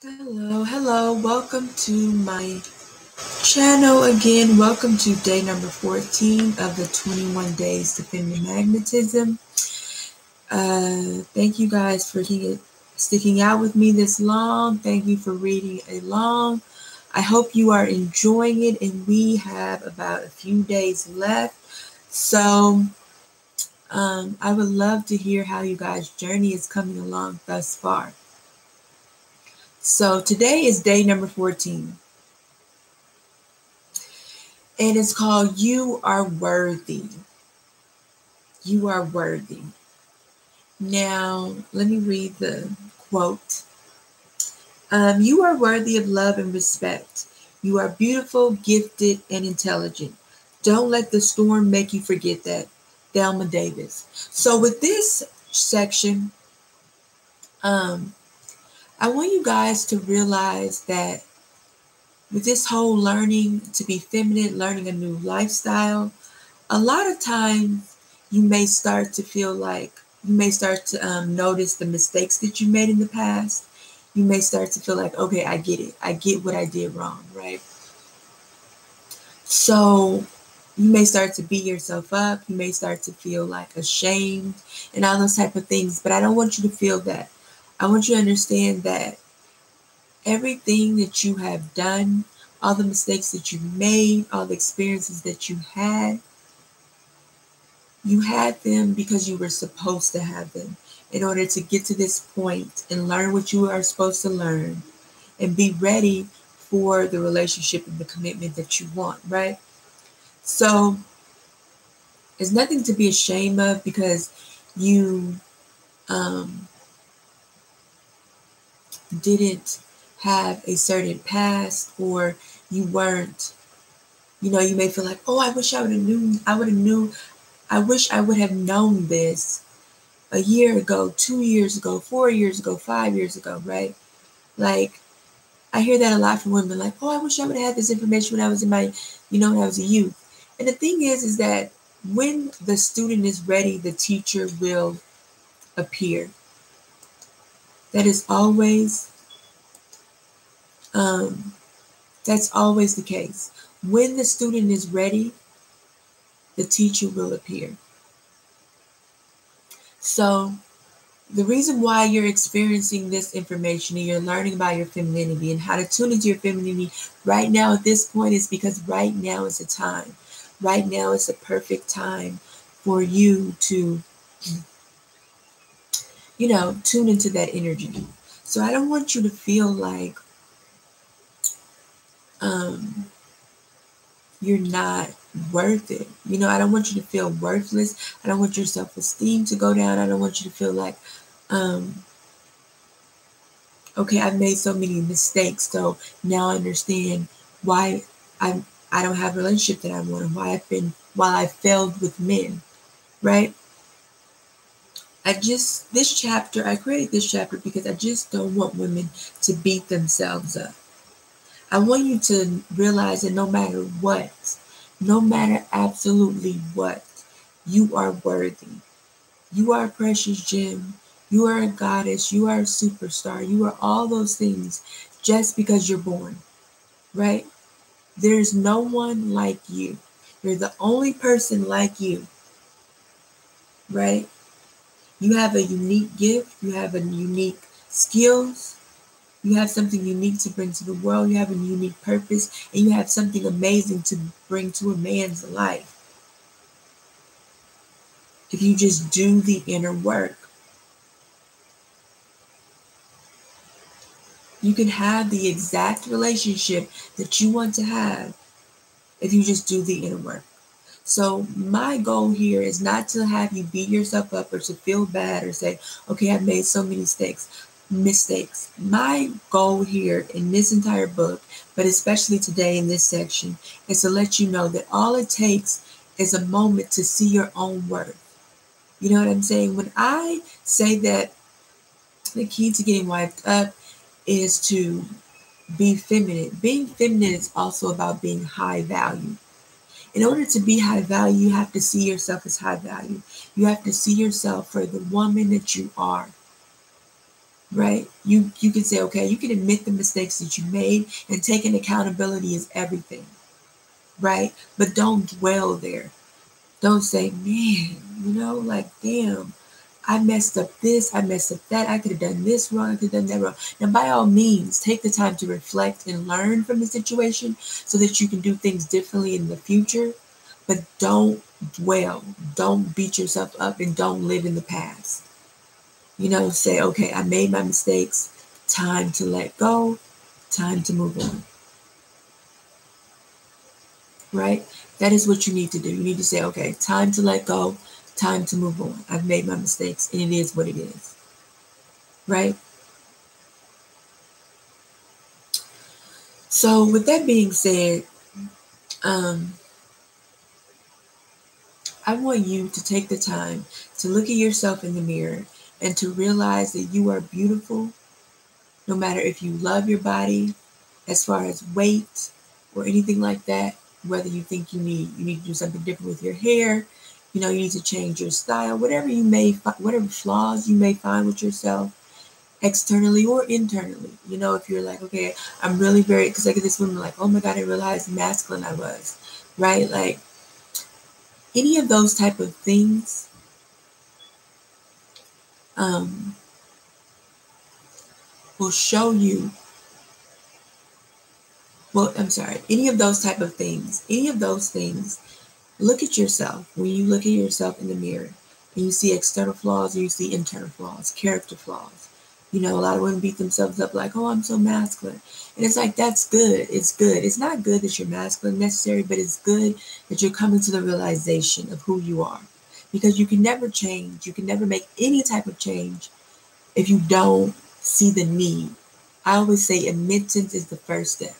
Hello. Welcome to my channel again. Welcome to day number 14 of the 21 days to feminine magnetism. Thank you guys for sticking out with me this long. Thank you for reading along. I hope you are enjoying it, and we have about a few days left. So I would love to hear how you guys' journey is coming along thus far. So today is day number 14. And it's called You Are Worthy. You are worthy. Now, let me read the quote. You are worthy of love and respect. You are beautiful, gifted, and intelligent. Don't let the storm make you forget that. Thelma Davis. So with this section, I want you guys to realize that with this whole learning to be feminine, learning a new lifestyle, a lot of times you may start to feel like you may start to notice the mistakes that you made in the past. You may start to feel like, okay, I get it. I get what I did wrong, right? So you may start to beat yourself up. You may start to feel like ashamed and all those type of things. But I don't want you to feel that. I want you to understand that everything that you have done, all the mistakes that you made, all the experiences that you had them because you were supposed to have them in order to get to this point and learn what you are supposed to learn and be ready for the relationship and the commitment that you want, right? So there's nothing to be ashamed of because you didn't have a certain past, or you weren't, you may feel like, oh, I wish I would have known this a year ago, 2 years ago, 4 years ago, 5 years ago, right? Like, I hear that a lot from women, like, oh, I wish I would have had this information when I was in my, when I was a youth. And the thing is that when the student is ready, the teacher will appear. That is always, that's always the case. When the student is ready, the teacher will appear. So the reason why you're experiencing this information and you're learning about your femininity and how to tune into your femininity right now at this point is because right now is the time. Right now is the perfect time for you to, tune into that energy. So I don't want you to feel like you're not worth it. I don't want you to feel worthless. I don't want your self-esteem to go down. I don't want you to feel like, okay, I've made so many mistakes, so now I understand why I don't have a relationship that I want and why I failed with men, right? I created this chapter because I just don't want women to beat themselves up. I want you to realize that no matter absolutely what, you are worthy. You are a precious gem. You are a goddess. You are a superstar. You are all those things just because you're born, right? There's no one like you. You're the only person like you, right? You have a unique gift. You have a unique skills. You have something unique to bring to the world. You have a unique purpose, and you have something amazing to bring to a man's life. If you just do the inner work, you can have the exact relationship that you want to have if you just do the inner work. So my goal here is not to have you beat yourself up or to feel bad or say, okay, I've made so many mistakes. My goal here in this entire book, but especially today in this section, is to let you know that all it takes is a moment to see your own worth. You know what I'm saying? When I say that the key to getting wiped up is to be feminine. Being feminine is also about being high value. In order to be high value, you have to see yourself as high value. You have to see yourself for the woman that you are. right? You can say, okay, you can admit the mistakes that you made, and taking accountability is everything, right? But don't dwell there. Don't say, man, like, damn, I messed up this, I messed up that, I could have done this wrong, I could have done that wrong. Now, by all means, take the time to reflect and learn from the situation so that you can do things differently in the future. But don't dwell, don't beat yourself up, and don't live in the past. Say, okay, I made my mistakes, time to let go, time to move on, right? That is what you need to do. You need to say, okay, time to let go, time to move on. I've made my mistakes, and it is what it is, right? So, with that being said, um, I want you to take the time to look at yourself in the mirror and to realize that you are beautiful, no matter if you love your body, as far as weight or anything like that. Whether you think you need to do something different with your hair, you need to change your style, whatever whatever flaws you may find with yourself, externally or internally. If you're like, okay, I'm really very, because I get this woman like, oh my God, I realized masculine I was, right? Like, any of those type of things, um, will show you, well, I'm sorry, any of those things, look at yourself. When you look at yourself in the mirror and you see external flaws or you see internal flaws, character flaws. A lot of women beat themselves up like, oh, I'm so masculine. And it's like, that's good. It's good. It's not good that you're masculine necessarily, but it's good that you're coming to the realization of who you are. Because you can never change. You can never make any type of change if you don't see the need. I always say admittance is the first step,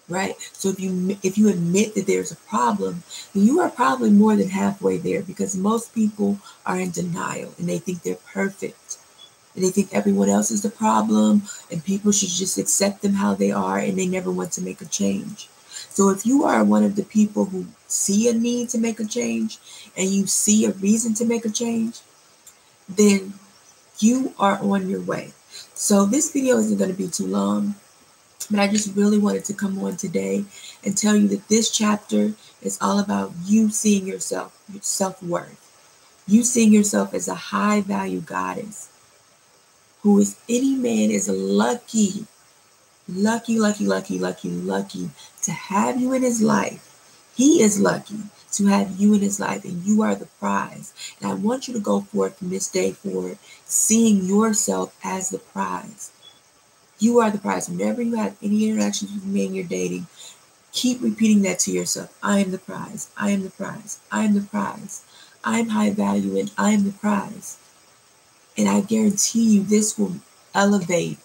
right? So if you admit that there's a problem, then you are probably more than halfway there, because most people are in denial and they think they're perfect. And they think everyone else is the problem and people should just accept them how they are, and they never want to make a change. So if you are one of the people who see a need to make a change and you see a reason to make a change, then you are on your way. So this video isn't going to be too long, but I just really wanted to come on today and tell you that this chapter is all about you seeing yourself, your self-worth. You seeing yourself as a high value goddess who is, any man is lucky, lucky, lucky, lucky, lucky, lucky to have you in his life. He is lucky to have you in his life, and you are the prize. And I want you to go forth from this day forward, seeing yourself as the prize. You are the prize. Whenever you have any interactions with me and you're dating, keep repeating that to yourself. I am the prize. I am the prize. I am the prize. I am high value and I am the prize. And I guarantee you this will elevate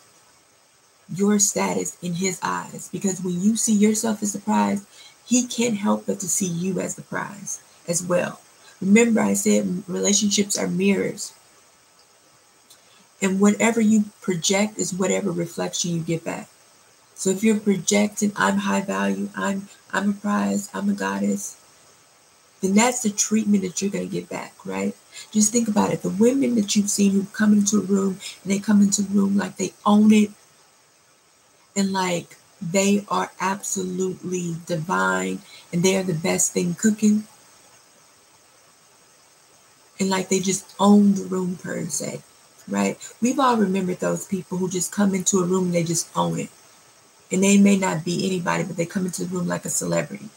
your status in his eyes, because when you see yourself as the prize, he can't help but to see you as the prize as well. Remember, I said relationships are mirrors, and whatever you project is whatever reflection you get back. So if you're projecting, I'm high value, I'm a prize, I'm a goddess, then that's the treatment that you're going to get back, right? Just think about it. The women that you've seen who come into a room, and they come into a room like they own it, and like they are absolutely divine, and they are the best thing cooking, and like they just own the room per se, right? We've all remembered those people who just come into a room and they just own it. And they may not be anybody, but they come into the room like a celebrity.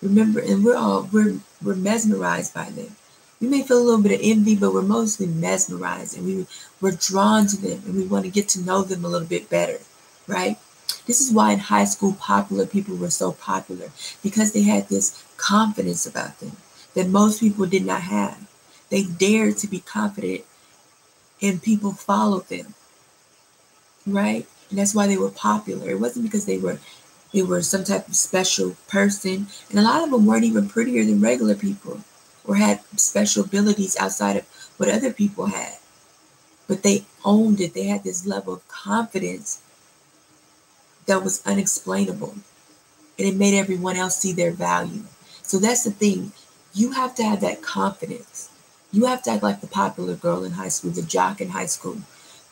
Remember, and we're mesmerized by them. We may feel a little bit of envy, but we're mostly mesmerized, and we're drawn to them, and we want to get to know them a little bit better, right? This is why in high school popular people were so popular, because they had this confidence about them that most people did not have. They dared to be confident, and people followed them, right? And that's why they were popular. It wasn't because they were some type of special person. And a lot of them weren't even prettier than regular people or had special abilities outside of what other people had. But they owned it. They had this level of confidence that was unexplainable. And it made everyone else see their value. So that's the thing. You have to have that confidence. You have to act like the popular girl in high school, the jock in high school.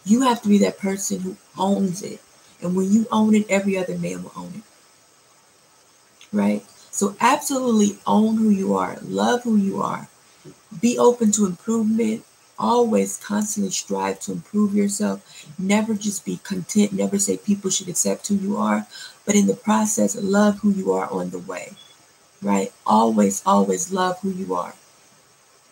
You have to be that person who owns it. And when you own it, every other man will own it. Right? So absolutely own who you are. Love who you are. Be open to improvement. Always constantly strive to improve yourself. Never just be content. Never say people should accept who you are. But in the process, love who you are on the way. Right? Always, always love who you are.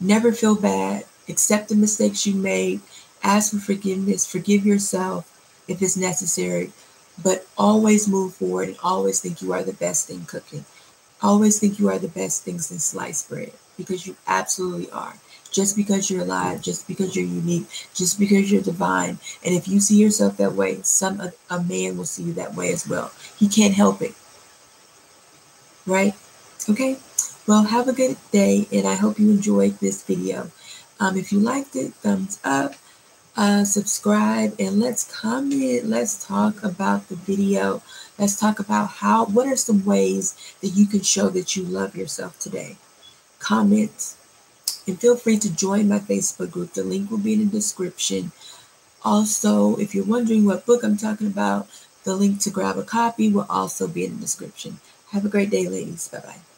Never feel bad. Accept the mistakes you made. Ask for forgiveness. Forgive yourself if it's necessary. But always move forward and always think you are the best thing cooking. Always think you are the best things in sliced bread, because you absolutely are. Just because you're alive, just because you're unique, just because you're divine. And if you see yourself that way, a man will see you that way as well. He can't help it. Right? Okay? Well, have a good day, and I hope you enjoyed this video. If you liked it, thumbs up, subscribe, and let's comment. Let's talk about the video. Let's talk about what are some ways that you can show that you love yourself today. Comment, and feel free to join my Facebook group. The link will be in the description. Also, if you're wondering what book I'm talking about, the link to grab a copy will also be in the description. Have a great day, ladies. Bye-bye.